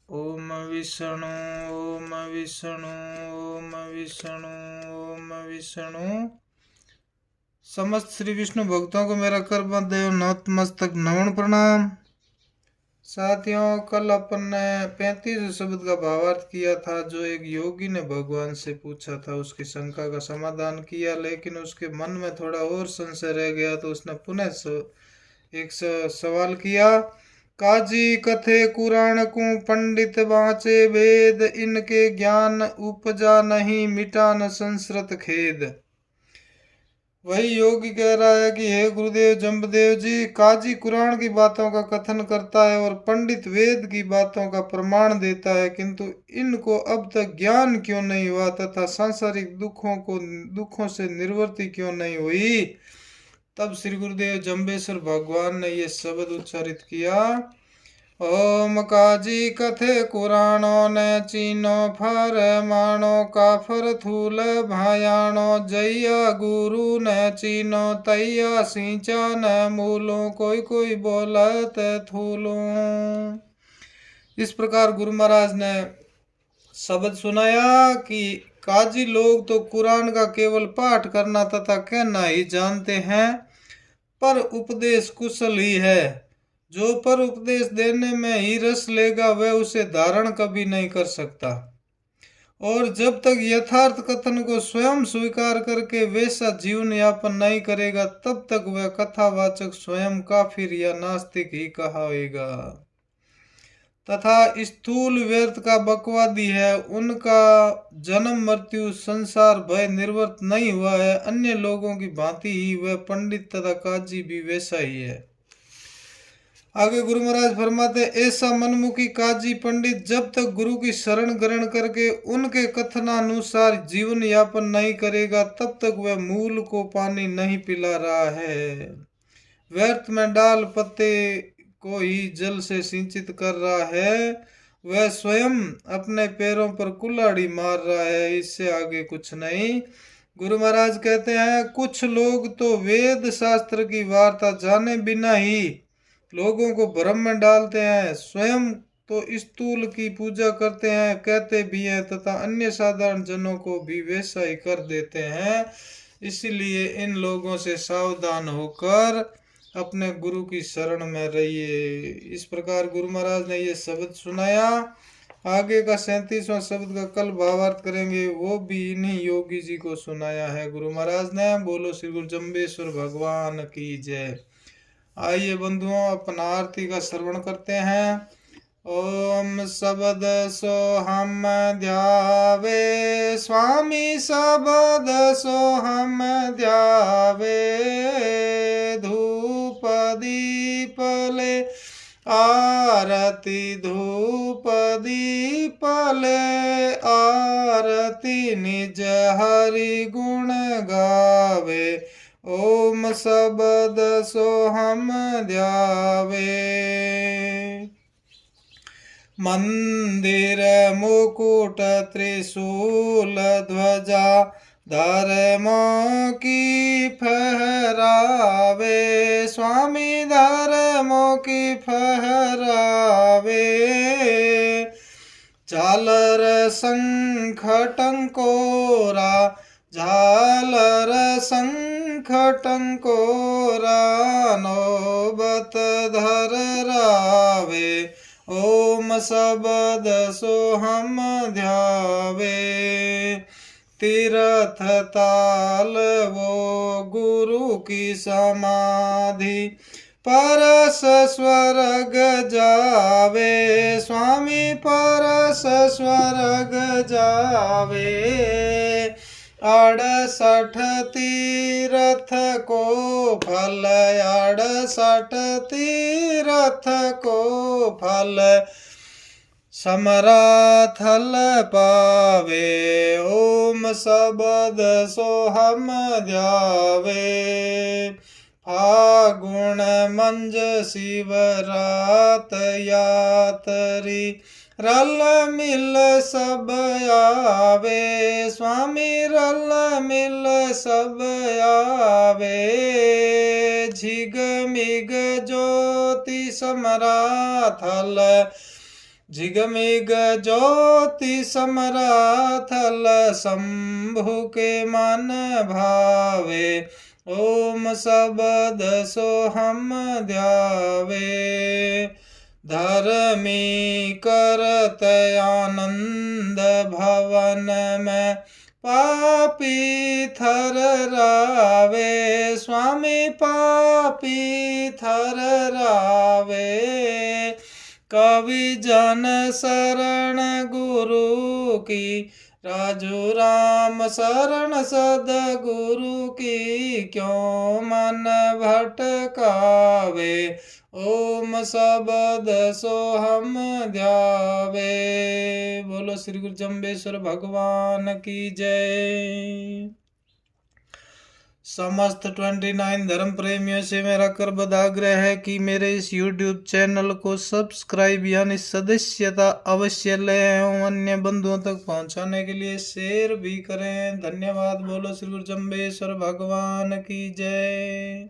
ओम विष्णु ओम विष्णु ओम विष्णु ओम विष्णु। समस्त श्री विष्णु भक्तों को मेरा कर्मदेव नतमस्तक नमन प्रणाम। साथियों, कल अपन ने 35 शब्द का भावार्थ किया था। जो एक योगी ने भगवान से पूछा था, उसकी शंका का समाधान किया, लेकिन उसके मन में थोड़ा और संशय रह गया, तो उसने पुनः एक सवाल किया। काजी कथे कुरान को पंडित बाँचे वेद, इनके ज्ञान उपजा नहीं मिटा न संस्कृत खेद। वही योगी कह रहा है कि हे गुरुदेव जम्बदेव जी, काजी कुरान की बातों का कथन करता है और पंडित वेद की बातों का प्रमाण देता है, किंतु इनको अब तक ज्ञान क्यों नहीं हुआ तथा सांसारिक दुखों से निवृत्ति क्यों नहीं हुई। तब श्री गुरुदेव जम्बेश्वर भगवान ने ये शब्द उच्चारित किया। ओम काजी कथे कुरानो ने चीनो फर मानो काफर थूल भायाणो, जैया गुरु ने चीनो तैया सींचा न मूलो, कोई कोई बोलत थूलो। इस प्रकार गुरु महाराज ने शब्द सुनाया कि काजी लोग तो कुरान का केवल पाठ करना तथा कहना ही जानते हैं, पर उपदेश कुशल ही है। जो पर उपदेश देने में ही रस लेगा वह उसे धारण कभी नहीं कर सकता, और जब तक यथार्थ कथन को स्वयं स्वीकार करके वैसा जीवन यापन नहीं करेगा, तब तक वह कथावाचक स्वयं काफिर या नास्तिक ही कहाएगा। तथा स्थूल व्यर्थ का बकवादी है, उनका जन्म मृत्यु संसार भय निवृत्त नहीं हुआ है। अन्य लोगों की भांति ही वह पंडित तथा काजी भी वैसा ही है। आगे गुरु महाराज फरमाते, ऐसा मनमुखी काजी पंडित जब तक गुरु की शरण ग्रहण करके उनके कथनानुसार जीवन यापन नहीं करेगा, तब तक वह मूल को पानी नहीं पिला रहा है, व्यर्थ में डाल पत्ते को ही जल से सिंचित कर रहा है। वह स्वयं अपने पैरों पर कुल्हाड़ी मार रहा है, इससे आगे कुछ नहीं। गुरु महाराज कहते हैं, कुछ लोग तो वेद शास्त्र की वार्ता जाने बिना ही लोगों को भ्रम में डालते हैं, स्वयं तो स्थूल की पूजा करते हैं, कहते भी हैं, तथा अन्य साधारण जनों को भी वैसा ही कर देते हैं। इसलिए इन लोगों से सावधान होकर अपने गुरु की शरण में रहिए। इस प्रकार गुरु महाराज ने ये शब्द सुनाया। आगे का 37वां शब्द का कल भावार्थ करेंगे, वो भी इन्हीं योगी जी को सुनाया है गुरु महाराज ने। बोलो श्री गुरु जम्बेश्वर भगवान की जय। आइए बंधुओं, अपन आरती का श्रवण करते हैं। ओम शब्द सो हम ध्यावे स्वामी, शब्द सो हम ध्यावे, धूप दीप ले आरती, धूप दीप ले आरती, निज हरि गुण गावे, ओम शब्द सो हम ध्यावे। मंदिर मुकुट त्रिशूल ध्वजा, धर्मों की फहरावे, स्वामी धर्मों की फहरावे, झालर शंख टंकोरा, झालर शंख टंकोरा, नौबत धर रावे, ओम शब्द सो हम ध्यावे। तीर्थ ताल वो गुरु की समाधि, परस स्वर्ग जावे, स्वामी परस स्वर्ग जावे, 68 तीर्थ को फल, 68 तीर्थ को फल, समराथल पावे, ओम शब्द सो हम ध्यावे। फागुण मंज शिवरात यात्री, रल मिल सब आवे, स्वामी रल मिल सब आवे, झिग मिग ज्योति समराथल, जिगमिग ज्योति समराथल शंभु के मन भावे। ओम शब्द सोहम ध्यावे। धर्मी करत आनंद भवन में पापी थर रावे। स्वामी पापी थर रावे। कवि जन शरण गुरु की। राजू राम शरण सदगुरु की। क्यों मन भटकावे। ओम शब्द सोहम ध्यावे। बोलो श्री गुरु जम्बेश्वर भगवान की जय। समस्त 29 धर्म प्रेमियों से मेरा करबद्ध आग्रह है कि मेरे इस YouTube चैनल को सब्सक्राइब यानी सदस्यता अवश्य लें एवं अन्य बंधुओं तक पहुंचाने के लिए शेयर भी करें। धन्यवाद। बोलो श्री गुरु जम्बेश्वर भगवान की जय।